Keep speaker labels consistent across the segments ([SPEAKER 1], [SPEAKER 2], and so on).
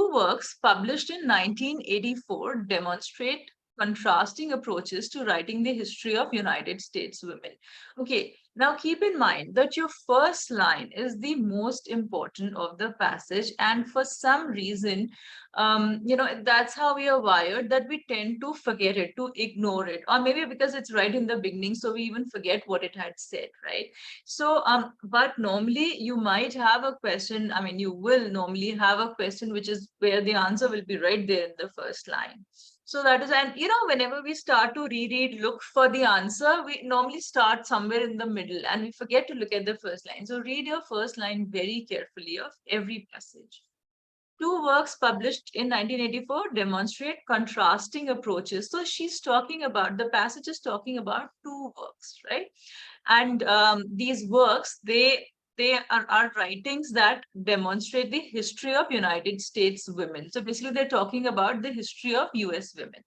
[SPEAKER 1] Two works published in 1984 demonstrate contrasting approaches to writing the history of United States women. Okay, now keep in mind that your first line is the most important of the passage, and for some reason, that's how we are wired, that we tend to forget it, to ignore it, or maybe because it's right in the beginning, so we even forget what it had said, right? So, but normally you might have a question. I mean, you will normally have a question which is where the answer will be right there in the first line. So that is, and whenever we start to reread, look for the answer, we normally start somewhere in the middle and we forget to look at the first line. So read your first line very carefully of every passage. Two works published in 1984 demonstrate contrasting approaches. So she's talking about, the passage is talking about two works, right? And these works, they are writings that demonstrate the history of United States women. So basically, they're talking about the history of US women.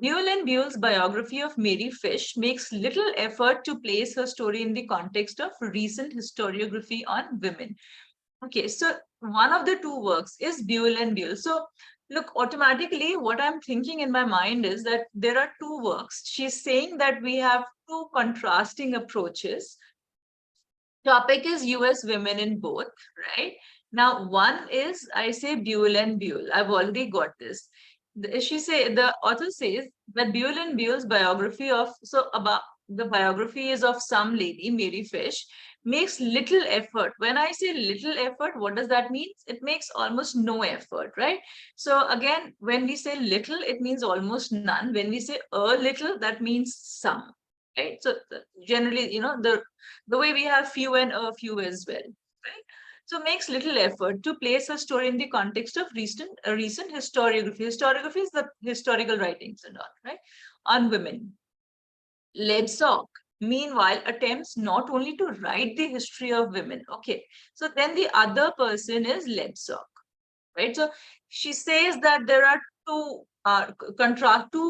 [SPEAKER 1] Buel and Buell's biography of Mary Fish makes little effort to place her story in the context of recent historiography on women. Okay, so one of the two works is Buel and Buell. So look, automatically what I'm thinking in my mind is that there are two works. She's saying that we have two contrasting approaches. Topic is US women in both, right? Now, one is, I say Buel and Buell. I've already got this. The author says that Buel and Buell's biography of, so about the biography is of some lady, Mary Fish, makes little effort. When I say little effort, what does that mean? It makes almost no effort, right? So again, when we say little, it means almost none. When we say a little, that means some, right? So generally, the way we have few and a few as well, right? So makes little effort to place a story in the context of recent historiography. Historiography is the historical writings and all, right, on women. Lebsock, meanwhile, attempts not only to write the history of women. Okay, so then the other person is Lebsock, right? So she says that there are two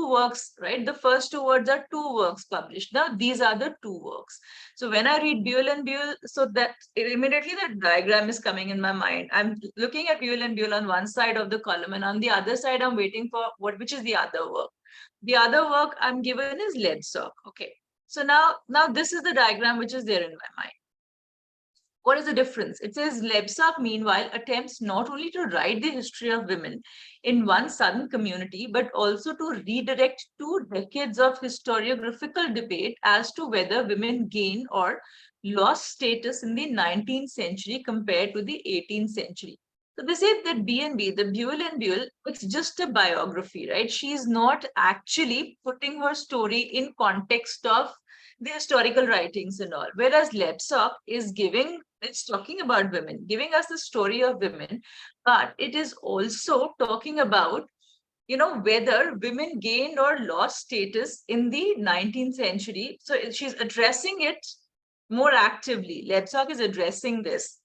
[SPEAKER 1] works, right? The first two words are two works published. Now these are the two works. So when I read Buel and Buell, so that immediately that diagram is coming in my mind. I'm looking at Buel and Buell on one side of the column, and on the other side I'm waiting for which is the other work. The other work I'm given is Lebsock. Okay, so now this is the diagram which is there in my mind. What is the difference? It says Lebsack, meanwhile, attempts not only to write the history of women in one southern community, but also to redirect 2 decades of historiographical debate as to whether women gained or lost status in the 19th century compared to the 18th century. So they say that B&B, the Buel and Buell, it's just a biography, right? She's not actually putting her story in context of the historical writings and all. Whereas Lebsock is it's talking about women, giving us the story of women, but it is also talking about, whether women gained or lost status in the 19th century. So she's addressing it more actively. Lebsock is addressing this.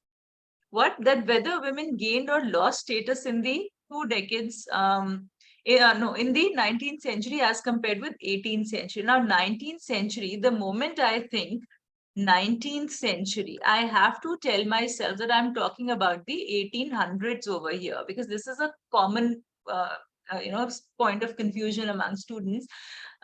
[SPEAKER 1] That whether women gained or lost status in the 2 decades, in the 19th century as compared with 18th century. Now, 19th century, the moment I think 19th century, I have to tell myself that I'm talking about the 1800s over here, because this is a common, point of confusion among students,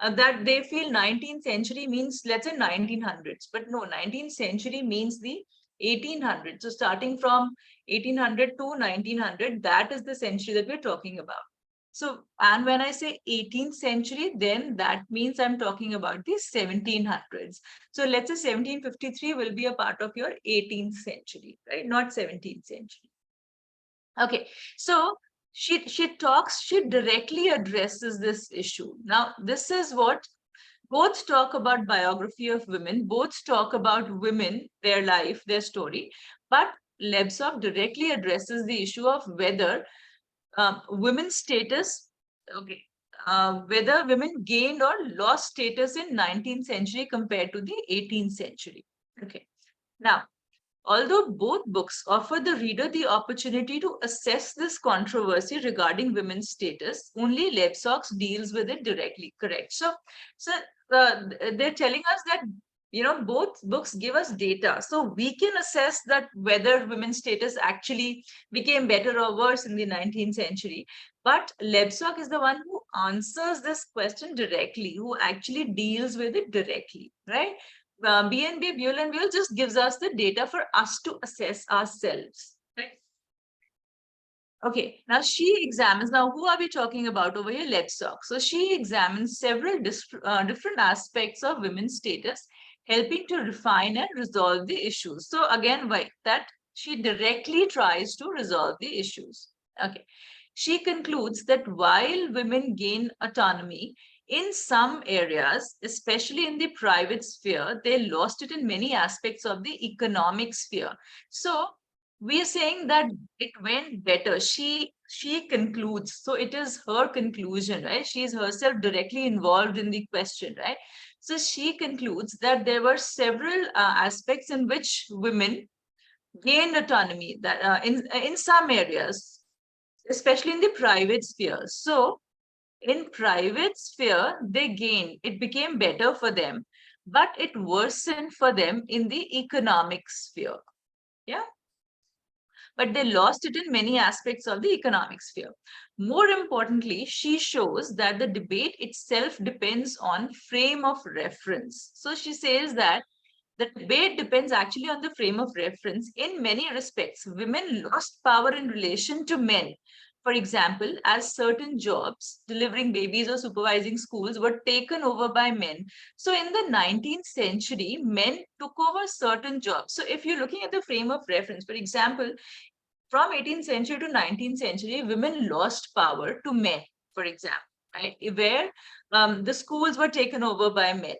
[SPEAKER 1] that they feel 19th century means, let's say 1900s, but no, 19th century means the 1800s. So starting from 1800 to 1900, that is the century that we're talking about. So, and when I say 18th century, then that means I'm talking about the 1700s. So let's say 1753 will be a part of your 18th century, right? Not 17th century. Okay, so she directly addresses this issue. Now, this is what both talk about biography of women, both talk about women, their life, their story, but Lebsock directly addresses the issue of whether women's status, okay, whether women gained or lost status in 19th century compared to the 18th century. Okay, now, although both books offer the reader the opportunity to assess this controversy regarding women's status, only Lebsock deals with it directly. Correct. So they're telling us that both books give us data, so we can assess that whether women's status actually became better or worse in the 19th century. But Lebesgue is the one who answers this question directly, who actually deals with it directly, right? B&B, Buell and Buell just gives us the data for us to assess ourselves, right? Okay, now she examines, now who are we talking about over here? Lebesgue. So she examines several different aspects of women's status, helping to refine and resolve the issues. So again, why that she directly tries to resolve the issues. Okay. She concludes that while women gain autonomy in some areas, especially in the private sphere, they lost it in many aspects of the economic sphere. So we are saying that it went better. She concludes, so it is her conclusion, right? She is herself directly involved in the question, right? So she concludes that there were several aspects in which women gained autonomy, that in some areas, especially in the private sphere. So in private sphere, they gained, it became better for them, but it worsened for them in the economic sphere. Yeah, but they lost it in many aspects of the economic sphere. More importantly, she shows that the debate itself depends on frame of reference. So she says that the debate depends actually on the frame of reference. In many respects, women lost power in relation to men. For example, as certain jobs, delivering babies or supervising schools, were taken over by men. So in the 19th century, men took over certain jobs. So if you're looking at the frame of reference, for example, from 18th century to 19th century, women lost power to men, for example, right? Where the schools were taken over by men,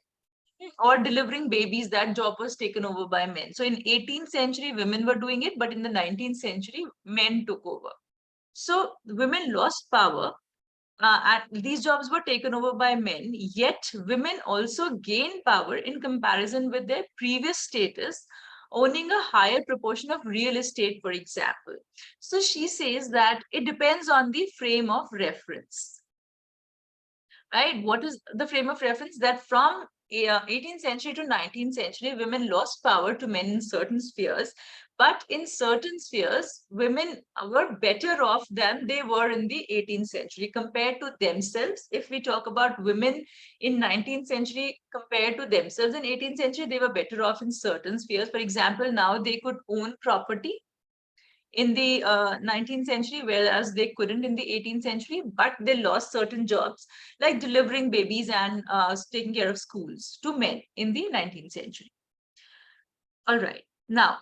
[SPEAKER 1] or delivering babies, that job was taken over by men. So in 18th century, women were doing it, but in the 19th century, men took over. So women lost power. And these jobs were taken over by men, yet women also gained power in comparison with their previous status, owning a higher proportion of real estate, for example. So she says that it depends on the frame of reference, right? What is the frame of reference? That from 18th century to 19th century, women lost power to men in certain spheres, but in certain spheres, women were better off than they were in the 18th century compared to themselves. If we talk about women in 19th century compared to themselves in 18th century, they were better off in certain spheres. For example, now they could own property in the 19th century, whereas they couldn't in the 18th century, but they lost certain jobs like delivering babies and taking care of schools to men in the 19th century. All right. Now,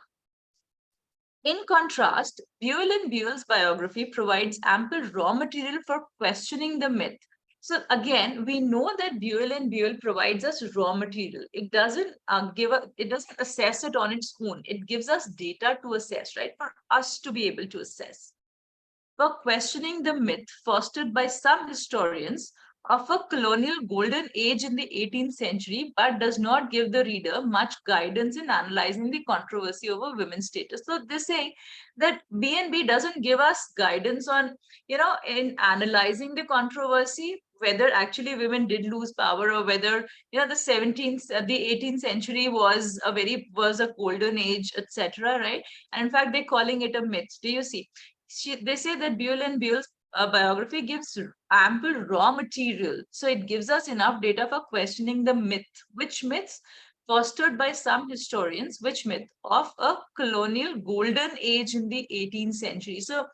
[SPEAKER 1] in contrast, Buell and Buell's biography provides ample raw material for questioning the myth. So again, we know that Buell and Buell provides us raw material. It doesn't it doesn't assess it on its own. It gives us data to assess, right? For us to be able to assess. For questioning the myth fostered by some historians of a colonial golden age in the 18th century, but does not give the reader much guidance in analyzing the controversy over women's status. So they're saying that B&B doesn't give us guidance on, in analyzing the controversy, whether actually women did lose power, or whether, the 18th century was a golden age, etc. Right? And in fact, they're calling it a myth. Do you see? They say that Buell and Buell's biography gives ample raw material. So it gives us enough data for questioning the myth. Which myths? Fostered by some historians, which myth? Of a colonial golden age in the 18th century. So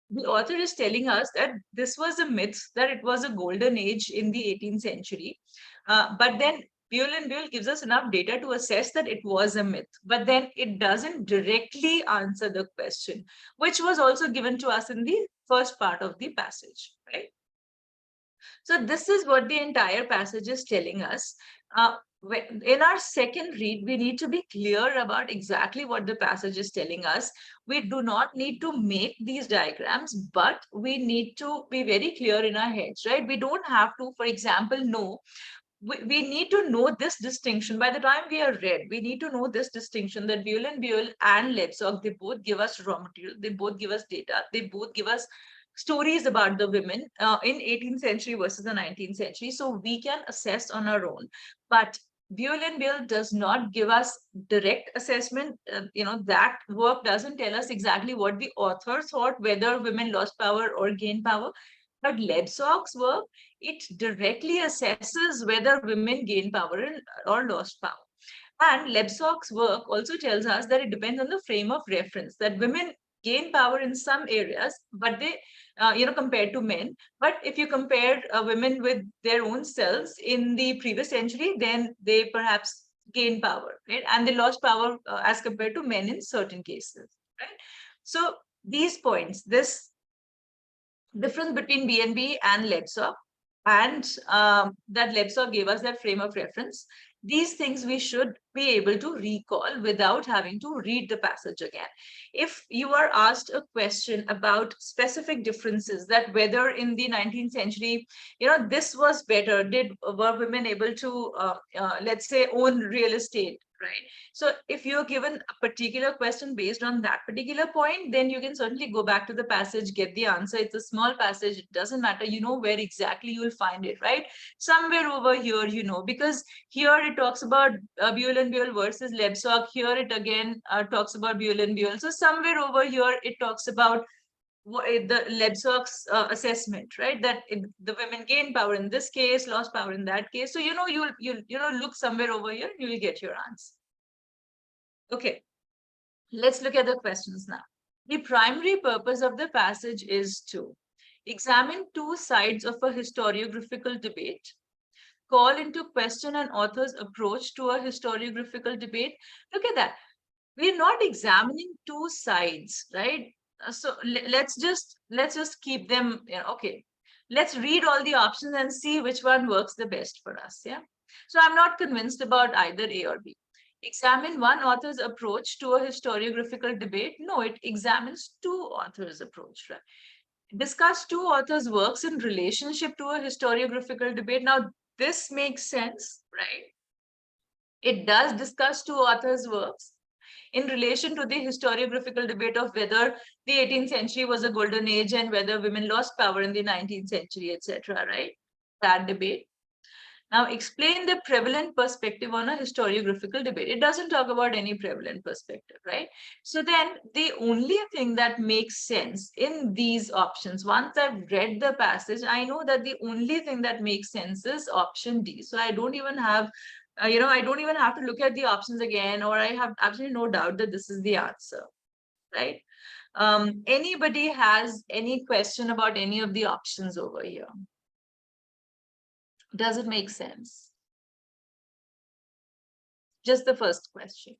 [SPEAKER 1] the author is telling us that this was a myth, that it was a golden age in the 18th century. But then Buell and Buell gives us enough data to assess that it was a myth, but then it doesn't directly answer the question, which was also given to us in the first part of the passage, right? So this is what the entire passage is telling us. In our second read, we need to be clear about exactly what the passage is telling us. We do not need to make these diagrams, but we need to be very clear in our heads, right? We don't have to, for example, know we need to know this distinction. By the time we are read, we need to know this distinction that Buell and Lebesgue, they both give us raw material, they both give us data, they both give us stories about the women in 18th century versus the 19th century. So we can assess on our own. But Buell and Buell does not give us direct assessment. That work doesn't tell us exactly what the author thought, whether women lost power or gained power. But Lebsauk's work, it directly assesses whether women gain power or lost power. And Lebsauk's work also tells us that it depends on the frame of reference, that women gain power in some areas, but they, compared to men. But if you compare women with their own selves in the previous century, then they perhaps gain power, right? And they lost power as compared to men in certain cases, right? So these points, this difference between BNB and Lebsauk, and that Lebsauk gave us that frame of reference. These things we should be able to recall without having to read the passage again. If you are asked a question about specific differences, that whether in the 19th century, this was better, were women able to, let's say, own real estate, right? So if you're given a particular question based on that particular point, then you can certainly go back to the passage, get the answer. It's a small passage, it doesn't matter, where exactly you'll find it, right? Somewhere over here, because here it talks about Buell and Buell versus Lebsauk. Here it again talks about Buell and Buell. So somewhere over here, it talks about the Lebsauk's assessment, right? That the women gain power in this case, lost power in that case. So you'll look somewhere over here, and you'll get your answer. Okay, let's look at the questions now. The primary purpose of the passage is to examine two sides of a historiographical debate, call into question an author's approach to a historiographical debate. Look at that. We're not examining two sides, right? So let's just keep them, okay. Let's read all the options and see which one works the best for us, yeah? So I'm not convinced about either A or B. Examine one author's approach to a historiographical debate. No, it examines two authors' approach, right? Discuss two authors' works in relationship to a historiographical debate. Now, this makes sense, right? It does discuss two authors' works in relation to the historiographical debate of whether the 18th century was a golden age and whether women lost power in the 19th century, etc., right? That debate. Now, explain the prevalent perspective on a historiographical debate. It doesn't talk about any prevalent perspective, right? So then the only thing that makes sense in these options, once I've read the passage, I know that the only thing that makes sense is option D. So I don't even have, I don't even have to look at the options again, or I have absolutely no doubt that this is the answer, right? Anybody has any question about any of the options over here? Does it make sense? Just the first question.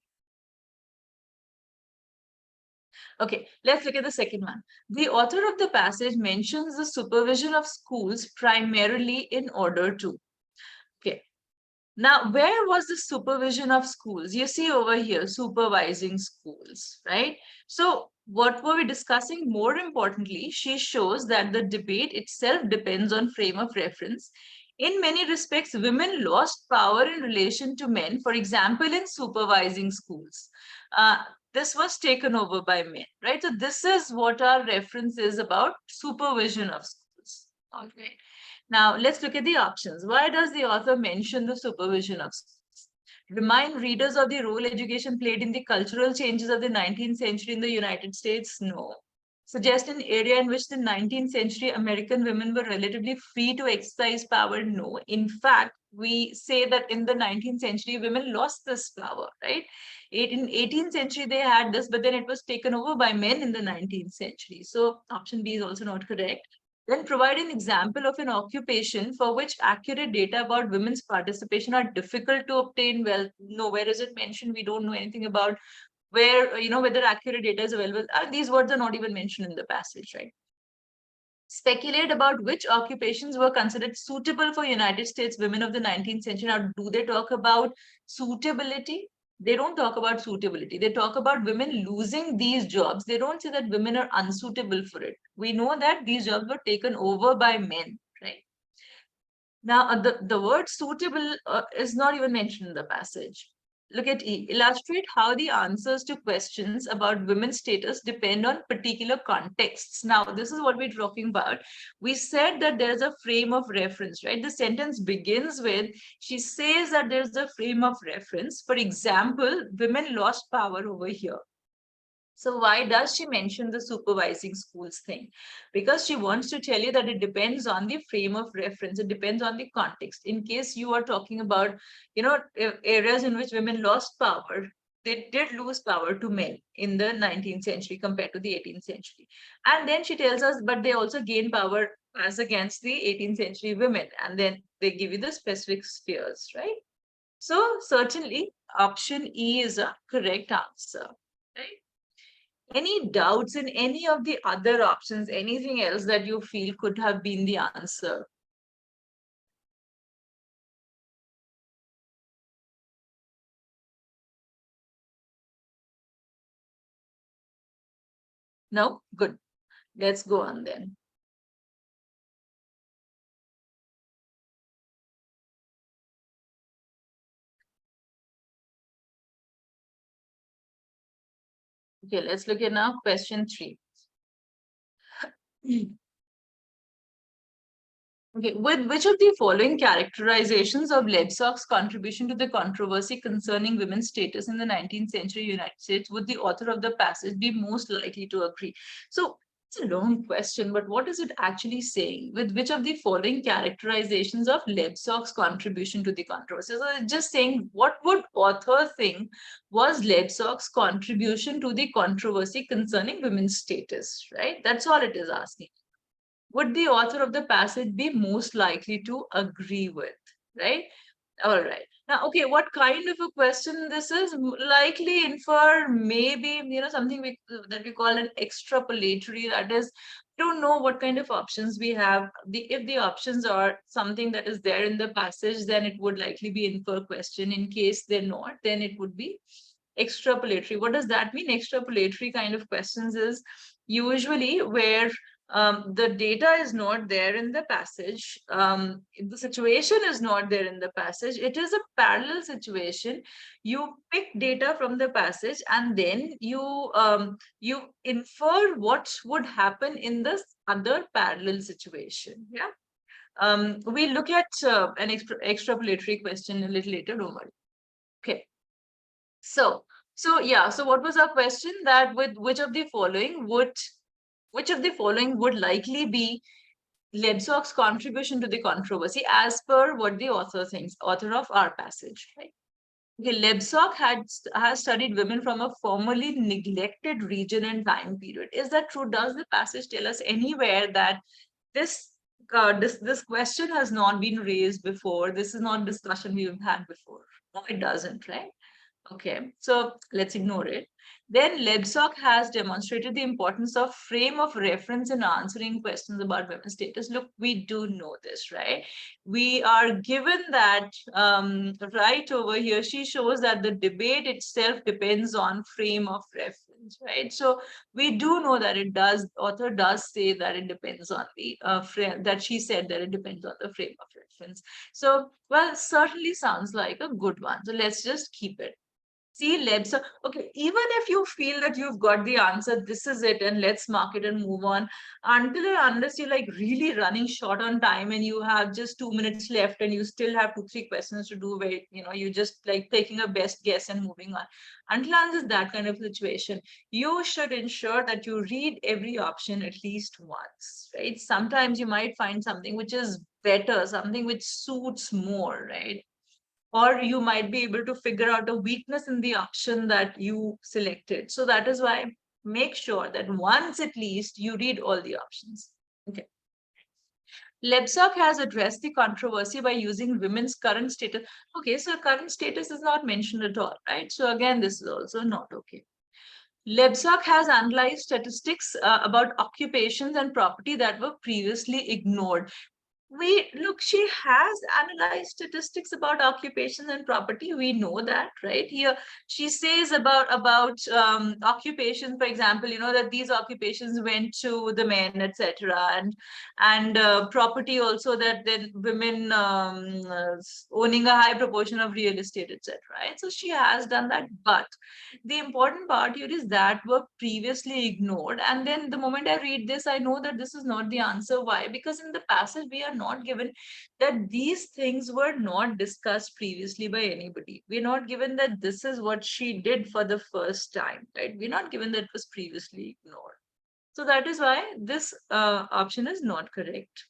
[SPEAKER 1] Okay, let's look at the second one. The author of the passage mentions the supervision of schools primarily in order to. Okay, now where was the supervision of schools? You see over here, supervising schools, right? So what were we discussing? More importantly, she shows that the debate itself depends on frame of reference. In many respects, women lost power in relation to men, for example, in supervising schools. This was taken over by men, right? So this is what our reference is about supervision of schools. All right. Now let's look at the options. Why does the author mention the supervision of schools? Remind readers of the role education played in the cultural changes of the 19th century in the United States? No. Suggest an area in which the 19th century American women were relatively free to exercise power? No. In fact, we say that in the 19th century, women lost this power, right? In 18th century, they had this, but then it was taken over by men in the 19th century. So option B is also not correct. Then provide an example of an occupation for which accurate data about women's participation are difficult to obtain. Well, nowhere is it mentioned. We don't know anything about where, whether accurate data is available. These words are not even mentioned in the passage, right? Speculate about which occupations were considered suitable for United States women of the 19th century. Now, do they talk about suitability? They don't talk about suitability. They talk about women losing these jobs. They don't say that women are unsuitable for it. We know that these jobs were taken over by men, right? Now, the word suitable is not even mentioned in the passage. look at E. Illustrate how the answers to questions about women's status depend on particular contexts. Now, this is what we're talking about. We said that there's a frame of reference, right? The sentence begins with, she says that there's a frame of reference. For example, women lost power over here. So why does she mention the supervising schools thing? Because she wants to tell you that it depends on the frame of reference. It depends on the context. In case you are talking about, areas in which women lost power, they did lose power to men in the 19th century compared to the 18th century. And then she tells us, but they also gained power as against the 18th century women. And then they give you the specific spheres, right? So certainly option E is a correct answer, right? Any doubts in any of the other options, anything else that you feel could have been the answer? No? Good. Let's go on then. Okay, let's look at now question 3. Okay, with which of the following characterizations of Lebsauk's contribution to the controversy concerning women's status in the 19th century United States would the author of the passage be most likely to agree? So it's a long question, but what is it actually saying? With which of the following characterizations of Lebsauk's contribution to the controversy? So it's just saying, what would author think was Lebsauk's contribution to the controversy concerning women's status, right? That's all it is asking. Would the author of the passage be most likely to agree with, right? All right. Now, okay, what kind of a question this is? Likely infer maybe, something that we call an extrapolatory. That is, don't know what kind of options we have. If the options are something that is there in the passage, then it would likely be infer question. In case they're not, then it would be extrapolatory. What does that mean? Extrapolatory kind of questions is usually where the data is not there in the passage, the situation is not there in the passage, it is a parallel situation. You pick data from the passage and then you infer what would happen in this other parallel situation. Yeah. We look at an extrapolatory question a little later, don't worry. Okay. So yeah, so what was our question? That with which of the following would likely be Lebsauk's contribution to the controversy as per what the author thinks, author of our passage, right? Okay, Lebsauk has studied women from a formerly neglected region and time period. Is that true? Does the passage tell us anywhere that this this question has not been raised before? This is not discussion we've had before. No, it doesn't, right? Okay, so let's ignore it. Then Lebsauk has demonstrated the importance of frame of reference in answering questions about women's status. Look, we do know this, right? We are given that right over here, she shows that the debate itself depends on frame of reference, right? So we do know that it does, author does say that it depends on the frame, that she said that it depends on the frame of reference. So, well, certainly sounds like a good one. So let's just keep it. See, Lebsauk. Okay, even if you feel that you've got the answer, this is it, and let's mark it and move on. Until and unless you're like really running short on time and you have just 2 minutes left and you still have 2, 3 questions to do, where you're just like taking a best guess and moving on. Until and unless that kind of situation, you should ensure that you read every option at least once, right? Sometimes you might find something which is better, something which suits more, right? Or you might be able to figure out a weakness in the option that you selected. So that is why make sure that once at least you read all the options. Okay. Lebsauk has addressed the controversy by using women's current status. Okay, so current status is not mentioned at all, right? So again, this is also not okay. Lebsauk has analyzed statistics about occupations and property that were previously ignored. She has analyzed statistics about occupations and property. We know that, right? Here she says about occupations, for example, that these occupations went to the men, etc., and property also, that then women owning a high proportion of real estate, etc. Right? So she has done that, but the important part here is that were previously ignored. And then the moment I read this, I know that this is not the answer. Why? Because in the passage, we are not given that these things were not discussed previously by anybody. We're not given that this is what she did for the first time, right? We're not given that it was previously ignored. So that is why this option is not correct.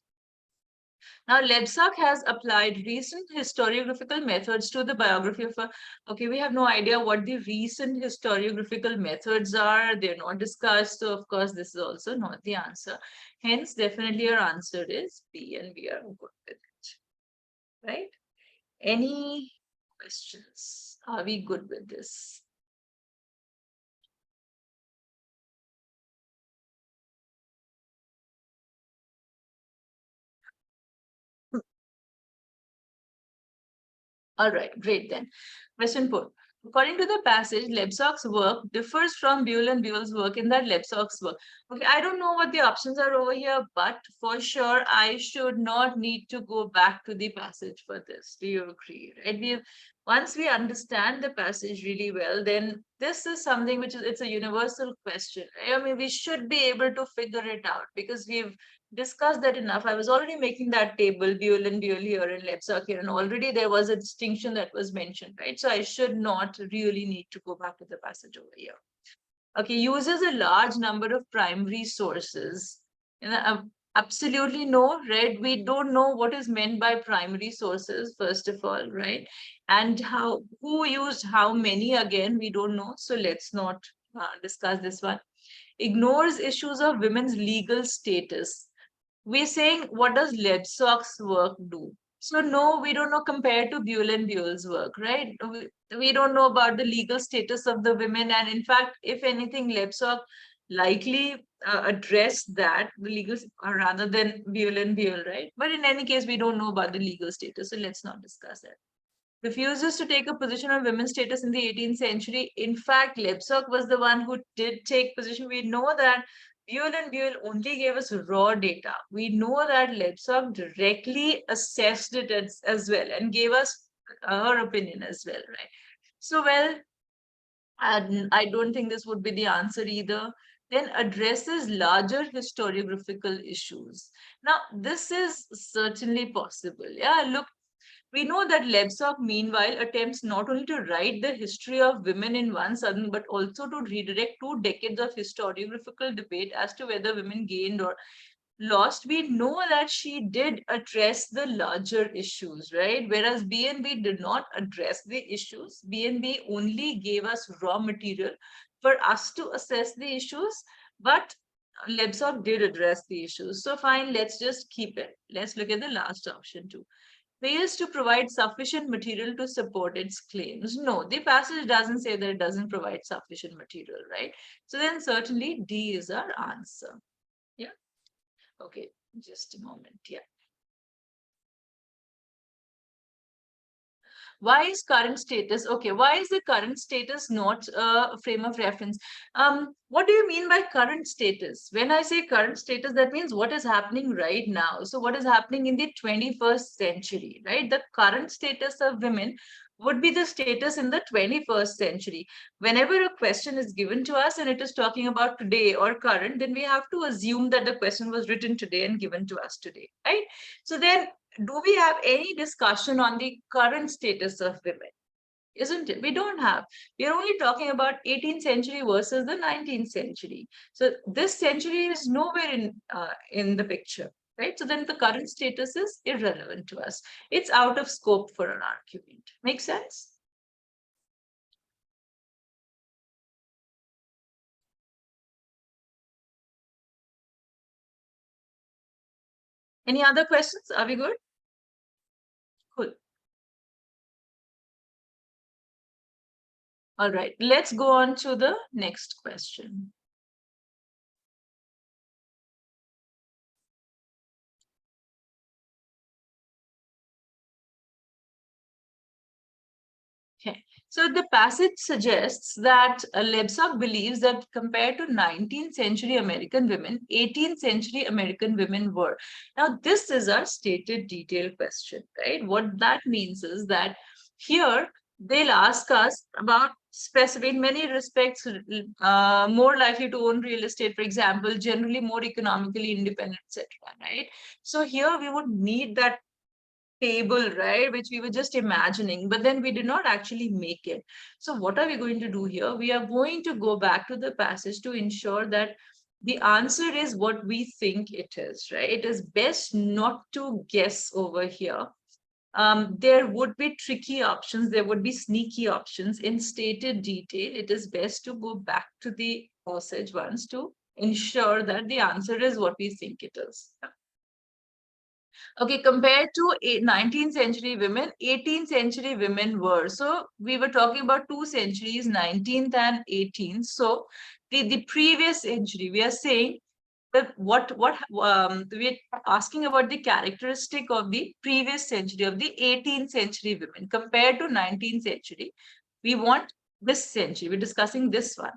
[SPEAKER 1] Now, Lebsack has applied recent historiographical methods to the biography of a. Okay, we have no idea what the recent historiographical methods are. They're not discussed. So, of course, this is also not the answer. Hence, definitely our answer is B, and we are good with it. Right? Any questions? Are we good with this? All right, great then. Question 4. According to the passage, Lebsack's work differs from Buel and Buell's work in that Lebsack's work. Okay, I don't know what the options are over here, but for sure, I should not need to go back to the passage for this. Do you agree? Right? Once we understand the passage really well, then this is something which is, it's a universal question. Right? I mean, we should be able to figure it out because we've discussed that enough. I was already making that table, Buell and Buell here and Lepsak here, and already there was a distinction that was mentioned, right? So I should not really need to go back to the passage over here. Okay, uses a large number of primary sources. Absolutely no, right? We don't know what is meant by primary sources, first of all, right? And who used how many again, we don't know. So let's not discuss this one. Ignores issues of women's legal status. We're saying, what does Lebsack's work do? So no, we don't know compared to Buell and Buell's work, right? We don't know about the legal status of the women. And in fact, if anything, Lebsack likely addressed that, the legal, rather than Buell and Buell, right? But in any case, we don't know about the legal status. So let's not discuss that. Refuses to take a position on women's status in the 18th century. In fact, Lebsack was the one who did take position. We know that Buell and Buell only gave us raw data. We know that Lebsack directly assessed it as well and gave us her opinion as well, right? So, well, I don't think this would be the answer either. Then addresses larger historiographical issues. Now, this is certainly possible. Yeah, look, we know that Lebsack, meanwhile, attempts not only to write the history of women in one southern, but also to redirect 2 decades of historiographical debate as to whether women gained or lost. We know that she did address the larger issues, right? Whereas BNB did not address the issues. BNB only gave us raw material for us to assess the issues, but Lebsack did address the issues. So fine, let's just keep it. Let's look at the last option too. Fails to provide sufficient material to support its claims. No, the passage doesn't say that it doesn't provide sufficient material, right? So then certainly D is our answer. Yeah. Okay, just a moment. Yeah. Why is current status? Okay, why is the current status not a frame of reference? What do you mean by current status? When I say current status, that means what is happening right now. So what is happening in the 21st century, right? The current status of women would be the status in the 21st century. Whenever a question is given to us and it is talking about today or current, then we have to assume that the question was written today and given to us today, right? So then do we have any discussion on the current status of women? Isn't it? We don't have. We're only talking about 18th century versus the 19th century. So this century is nowhere in the picture, right? So then the current status is irrelevant to us. It's out of scope for an argument. Make sense? Any other questions? Are we good? Cool. All right. Let's go on to the next question. Okay, so the passage suggests that Lebsack believes that compared to 19th century American women, 18th century American women were. Now, this is our stated detail question, right? What that means is that here they'll ask us about specific, in many respects, more likely to own real estate, for example, generally more economically independent, etc. Right? So here we would need that table, right, which we were just imagining, but then we did not actually make it. So what are we going to do here? We are going to go back to the passage to ensure that the answer is what we think it is, right? It is best not to guess over here. There would be tricky options, there would be sneaky options in stated detail. It is best to go back to the passage once to ensure that the answer is what we think it is. Okay, compared to 19th century women, 18th century women were. So we were talking about 2 centuries, 19th and 18th. So the previous century, we are saying that we're asking about the characteristic of the previous century, of the 18th century women compared to 19th century. We want this century, we're discussing this one.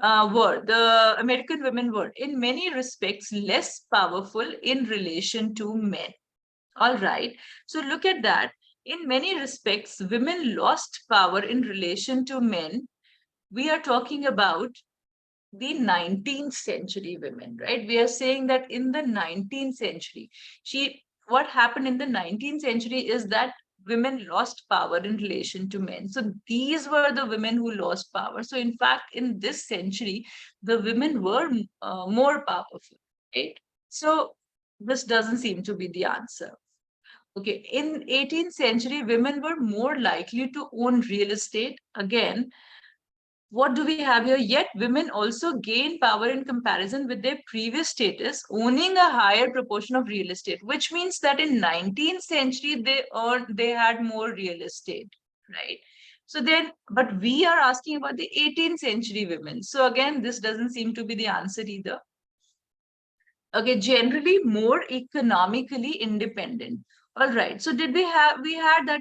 [SPEAKER 1] The American women were in many respects less powerful in relation to men. All right. So look at that. In many respects, women lost power in relation to men. We are talking about the 19th century women, right? We are saying that in the 19th century, what happened in the 19th century is that women lost power in relation to men. So these were the women who lost power. So in fact, in this century, the women were more powerful, right? So this doesn't seem to be the answer. Okay, in 18th century, women were more likely to own real estate. Again, what do we have here? Yet women also gain power in comparison with their previous status, owning a higher proportion of real estate, which means that in 19th century, they had more real estate, right? So then, but we are asking about the 18th century women. So again, this doesn't seem to be the answer either. Okay, generally more economically independent. All right, so we had that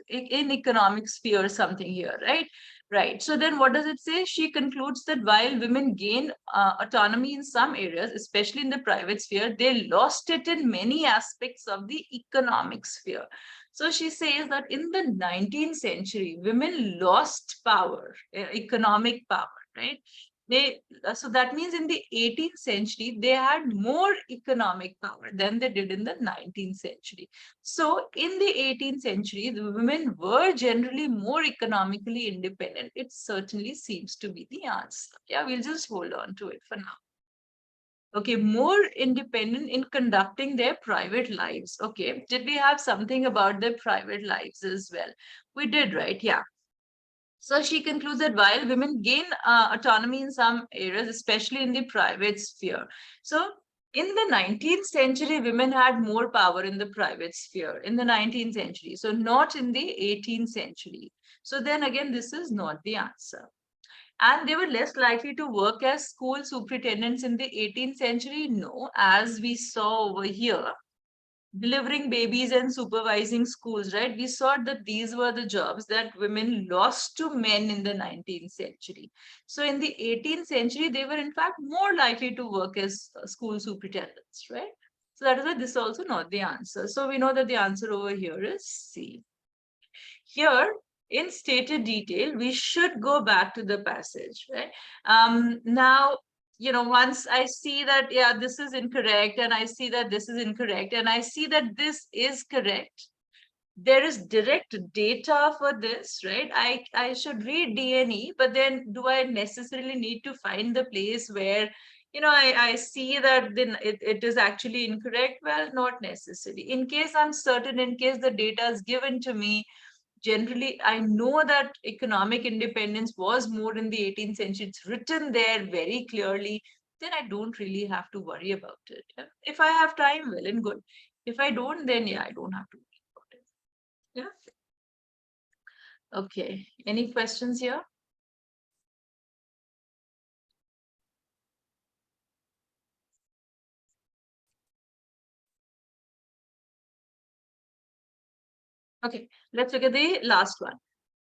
[SPEAKER 1] in economic sphere something here, right? Right, so then what does it say? She concludes that while women gain autonomy in some areas, especially in the private sphere, they lost it in many aspects of the economic sphere. So she says that in the 19th century, women lost power, economic power, right? So that means in the 18th century, they had more economic power than they did in the 19th century. So in the 18th century, the women were generally more economically independent. It certainly seems to be the answer. Yeah, we'll just hold on to it for now. Okay, more independent in conducting their private lives. Okay, did we have something about their private lives as well? We did, right? Yeah. So she concludes that while women gain autonomy in some areas, especially in the private sphere. So in the 19th century, women had more power in the private sphere in the 19th century. So not in the 18th century. So then again, this is not the answer. And they were less likely to work as school superintendents in the 18th century. No, as we saw over here, delivering babies and supervising schools, right? We saw that these were the jobs that women lost to men in the 19th century. So in the 18th century, they were in fact more likely to work as school superintendents, right? So that is why this is also not the answer. So we know that the answer over here is C. Here, in stated detail, we should go back to the passage, right? Now, once I see that, yeah, this is incorrect, and I see that this is incorrect, and I see that this is correct, there is direct data for this, right? I should read DNE, but then do I necessarily need to find the place where, I see that then it is actually incorrect? Well, not necessarily. In case I'm certain, in case the data is given to me, generally I know that economic independence was more in the 18th century, it's written there very clearly, then I don't really have to worry about it. Yeah? If I have time, well and good. If I don't, then yeah, I don't have to worry about it. Yeah. Okay, any questions here? Okay, let's look at the last one.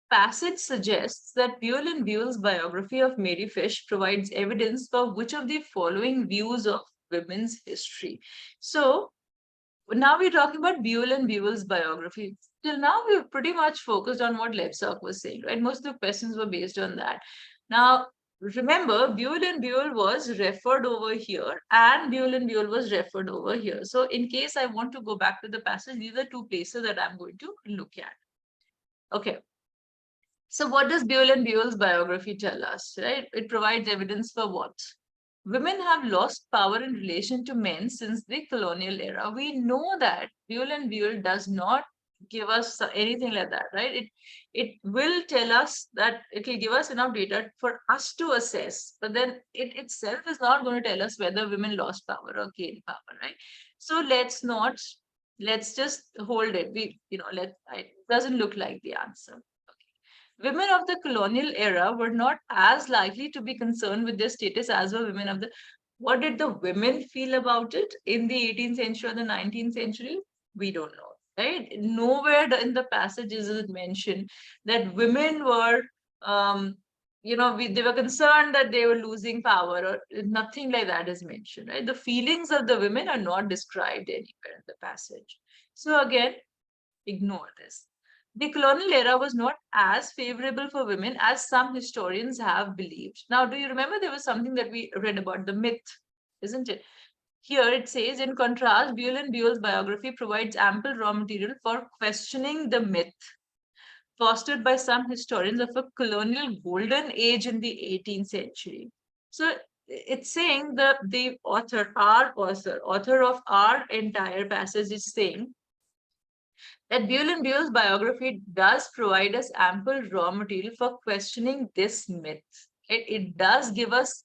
[SPEAKER 1] passage suggests that Buell and Buell's biography of Mary Fish provides evidence for which of the following views of women's history. So now we're talking about Buell and Buell's biography. Till now, we've pretty much focused on what Levsok was saying, right? Most of the questions were based on that. Now, remember, Buell and Buell was referred over here, and Buell and Buell was referred over here. So, in case I want to go back to the passage, these are two places that I'm going to look at. Okay. So, what does Buell and Buell's biography tell us, right? It provides evidence for what? Women have lost power in relation to men since the colonial era. We know that Buell and Buell does not give us anything like that, right? It will tell us that it will give us enough data for us to assess, but then it itself is not going to tell us whether women lost power or gained power, right? So let's just hold it. It doesn't look like the answer. Women of the colonial era were not as likely to be concerned with their status as were women of the. What did the women feel about it in the 18th century or the 19th century? We don't know, right? Nowhere in the passage is it mentioned that women were, they were concerned that they were losing power, or nothing like that is mentioned, right? The feelings of the women are not described anywhere in the passage. So again, ignore this. The colonial era was not as favorable for women as some historians have believed. Now, do you remember there was something that we read about, the myth, isn't it? Here it says, in contrast, Buell and Buell's biography provides ample raw material for questioning the myth fostered by some historians of a colonial golden age in the 18th century. So it's saying the author, author of our entire passage is saying that Buell and Buell's biography does provide us ample raw material for questioning this myth. It does give us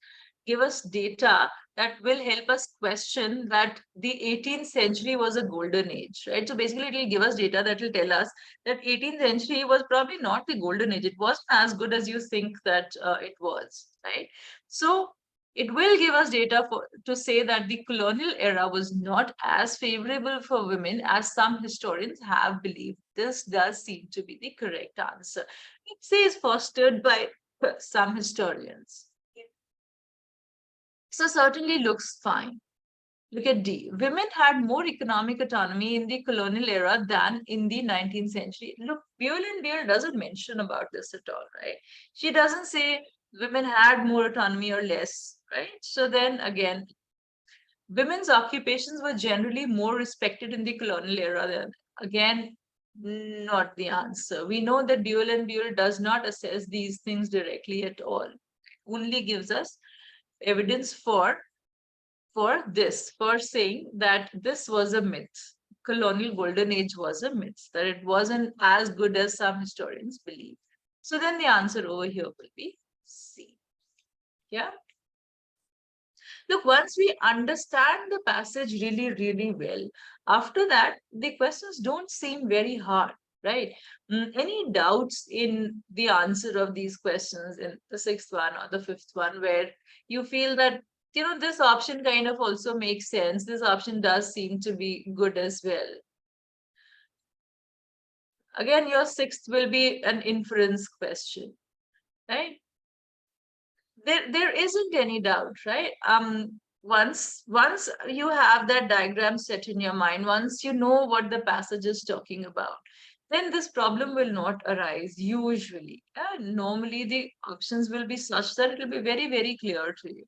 [SPEAKER 1] data that will help us question that the 18th century was a golden age, right? So basically, it will give us data that will tell us that 18th century was probably not the golden age. It wasn't as good as you think that it was, right? So it will give us data to say that the colonial era was not as favorable for women as some historians have believed. This does seem to be the correct answer. It says fostered by some historians. So certainly looks fine. Look at D. Women had more economic autonomy in the colonial era than in the 19th century. Look, Buell and Buell doesn't mention about this at all, right? She doesn't say women had more autonomy or less, right? So then again, women's occupations were generally more respected in the colonial era than, again, not the answer. We know that Buell and Buell does not assess these things directly at all. It only gives us evidence for saying that this was a myth. Colonial golden age was a myth, that it wasn't as good as some historians believe. So then the answer over here will be C. Yeah. Look, once we understand the passage really, really well, after that, the questions don't seem very hard, right? Any doubts in the answer of these questions in the sixth one or the fifth one, where you feel that, this option kind of also makes sense. This option does seem to be good as well. Again, your sixth will be an inference question, right? There isn't any doubt, right? Once you have that diagram set in your mind, once you know what the passage is talking about, then this problem will not arise usually. Normally the options will be such that it will be very, very clear to you.